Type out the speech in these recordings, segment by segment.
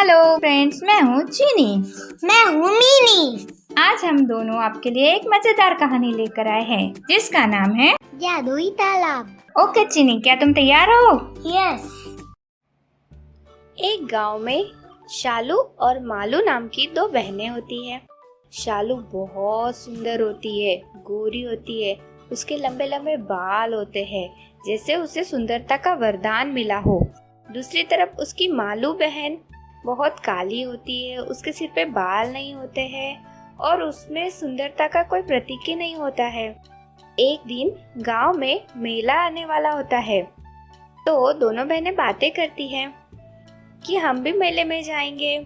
Hello friends, मैं हूँ चीनी। मैं हूँ मीनी। आज हम दोनों आपके लिए एक मजेदार कहानी लेकर आए हैं जिसका नाम है जादुई तालाब। ओके चीनी, क्या तुम तैयार हो? यस। एक गांव में शालू और मालू नाम की दो बहनें होती हैं। शालू बहुत सुंदर होती है, गोरी होती है, उसके लंबे लंबे बाल होते हैं जैसे उसे सुंदरता का वरदान मिला हो। दूसरी तरफ उसकी मालू बहन बहुत काली होती है, उसके सिर पे बाल नहीं होते हैं और उसमें सुंदरता का कोई प्रतीक ही नहीं होता है। एक दिन गांव में मेला आने वाला होता है तो दोनों बहनें बातें करती हैं कि हम भी मेले में जाएंगे।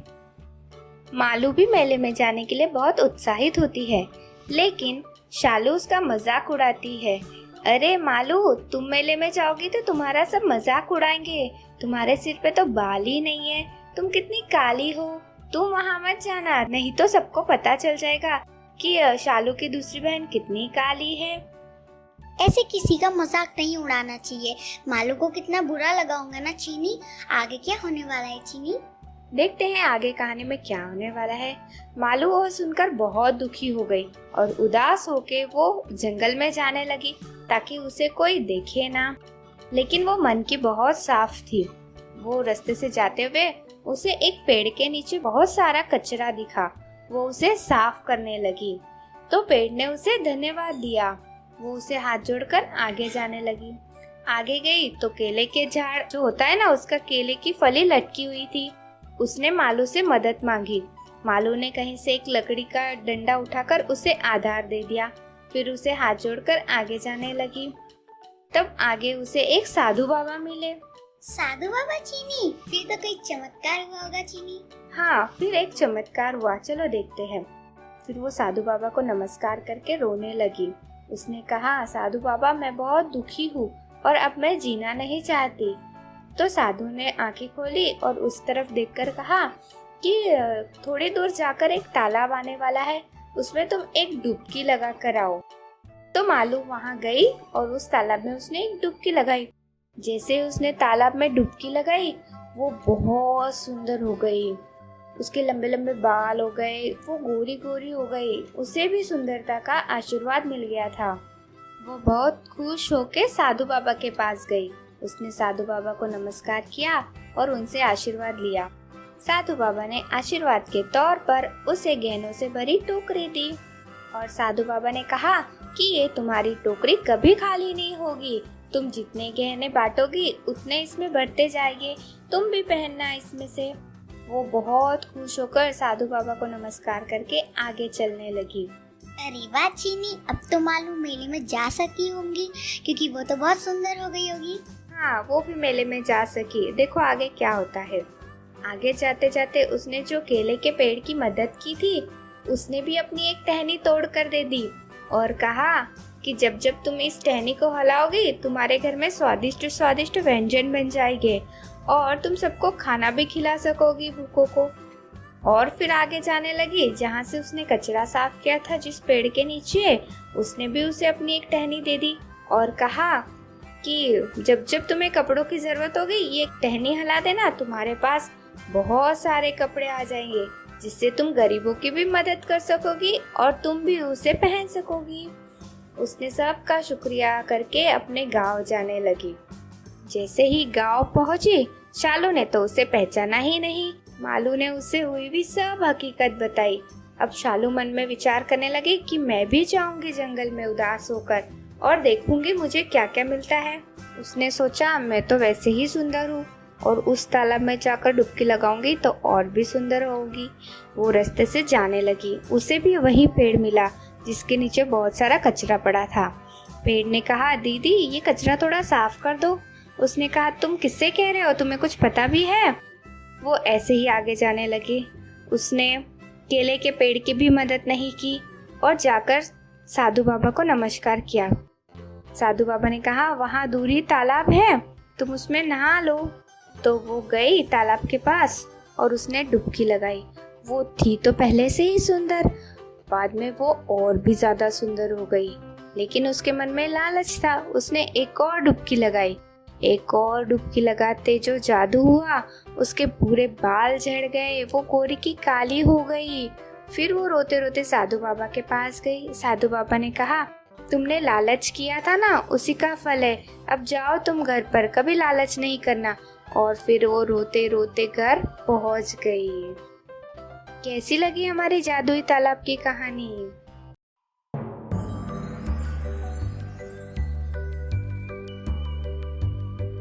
मालू भी मेले में जाने के लिए बहुत उत्साहित होती है, लेकिन शालू उसका मजाक उड़ाती है। अरे मालू, तुम मेले में जाओगी तो तुम्हारा सब मजाक उड़ाएंगे, तुम्हारे सिर पे तो बाल ही नहीं है, तुम कितनी काली हो, तुम वहाँ मत जाना, नहीं तो सबको पता चल जाएगा कि शालू की दूसरी बहन कितनी काली है। ऐसे किसी का मजाक नहीं उड़ाना चाहिए। मालू को कितना बुरा लगा होगा ना चीनी। आगे क्या होने वाला है चीनी? देखते हैं आगे कहानी में क्या होने वाला है। मालू वो सुनकर बहुत दुखी हो गई और उदास होके वो जंगल में जाने लगी ताकि उसे कोई देखे ना। लेकिन वो मन की बहुत साफ थी। वो रास्ते से जाते हुए उसे एक पेड़ के नीचे बहुत सारा कचरा दिखा। वो उसे साफ करने लगी तो पेड़ ने उसे धन्यवाद दिया। वो उसे हाथ जोड़कर आगे जाने लगी। आगे गई तो केले के झाड़ जो होता है ना, उसका केले की फली लटकी हुई थी। उसने मालू से मदद मांगी। मालू ने कहीं से एक लकड़ी का डंडा उठाकर उसे आधार दे दिया। फिर उसे हाथ जोड़कर आगे जाने लगी। तब आगे उसे एक साधु बाबा मिले। साधु बाबा चीनी, फिर तो कोई चमत्कार हुआ होगा चीनी। हाँ, फिर एक चमत्कार हुआ, चलो देखते हैं। फिर वो साधु बाबा को नमस्कार करके रोने लगी। उसने कहा, साधु बाबा, मैं बहुत दुखी हूँ और अब मैं जीना नहीं चाहती। तो साधु ने आंखें खोली और उस तरफ देखकर कहा कि थोड़ी दूर जाकर एक तालाब आने वाला है, उसमें तुम एक डुबकी लगा कर आओ। तो मालू वहाँ गई और उस तालाब में उसने एक डुबकी लगाई। जैसे उसने तालाब में डुबकी लगाई, वो बहुत सुंदर हो गई। उसके लंबे लंबे बाल हो गए, वो गोरी गोरी हो गई। उसे भी सुंदरता का आशीर्वाद मिल गया था। वो बहुत खुश होके साधु बाबा के पास गई। उसने साधु बाबा को नमस्कार किया और उनसे आशीर्वाद लिया। साधु बाबा ने आशीर्वाद के तौर पर उसे गहनों से भरी टोकरी दी और साधु बाबा ने कहा कि ये तुम्हारी टोकरी कभी खाली नहीं होगी, तुम जितने गहने बांटोगी उतने इसमें बढ़ते जाएंगे, तुम भी पहनना इसमें से। वो बहुत खुश होकर साधु बाबा को नमस्कार करके आगे चलने लगी। अरे वाह चीनी, अब तो मालू मेले में जा सकी होंगी क्योंकि वो तो बहुत सुंदर हो गई होगी। हाँ, वो भी मेले में जा सकी। देखो आगे क्या होता है। आगे जाते जाते उसने जो केले के पेड़ की मदद की थी, उसने भी अपनी एक टहनी तोड़ कर दे दी और कहा कि जब जब तुम इस टहनी को हिलाओगी तुम्हारे घर में स्वादिष्ट स्वादिष्ट व्यंजन बन जाएंगे और तुम सबको खाना भी खिला सकोगी भूखों को। और फिर आगे जाने लगी जहाँ से उसने कचरा साफ किया था, जिस पेड़ के नीचे, उसने भी उसे अपनी एक टहनी दे दी और कहा कि जब जब तुम्हें कपड़ों की जरूरत होगी ये एक टहनी हिला देना, तुम्हारे पास बहुत सारे कपड़े आ जाएंगे जिससे तुम गरीबों की भी मदद कर सकोगी और तुम भी उसे पहन सकोगी। उसने सबका शुक्रिया करके अपने गांव जाने लगी। जैसे ही गांव पहुंची, शालू ने तो उसे पहचाना ही नहीं। मालू ने उसे हुई भी सब हकीकत बताई। अब शालू मन में विचार करने लगी कि मैं भी जाऊंगी जंगल में उदास होकर और देखूंगी मुझे क्या क्या मिलता है। उसने सोचा, मैं तो वैसे ही सुंदर हूँ और उस तालाब में जाकर डुबकी लगाऊंगी तो और भी सुंदर होगी। वो रास्ते से जाने लगी। उसे भी वही पेड़ मिला जिसके नीचे बहुत सारा कचरा पड़ा था। पेड़ ने कहा, दीदी ये कचरा थोड़ा साफ कर दो। उसने कहा, तुम किससे कह रहे हो, तुम्हें कुछ पता भी है? वो ऐसे ही आगे जाने लगी। उसने केले के पेड़ की भी मदद नहीं की और जाकर साधु बाबा को नमस्कार किया। साधु बाबा ने कहा, वहाँ दूर ही तालाब है, तुम उसमें नहा लो। तो वो गई तालाब के पास और उसने डुबकी लगाई। वो थी तो पहले से ही सुंदर, बाद में वो और भी ज्यादा सुंदर हो गई। लेकिन उसके मन में लालच था। उसने एक और डुबकी लगाई एक और डुबकी लगाते जो जादू हुआ, उसके पूरे बाल झड़ गए, वो गोरी की काली हो गई। फिर वो रोते रोते साधु बाबा के पास गई। साधु बाबा ने कहा, तुमने लालच किया था ना, उसी का फल है। अब जाओ तुम घर पर, कभी लालच नहीं करना। और फिर वो रोते रोते घर पहुंच गई। कैसी लगी हमारी जादुई तालाब की कहानी?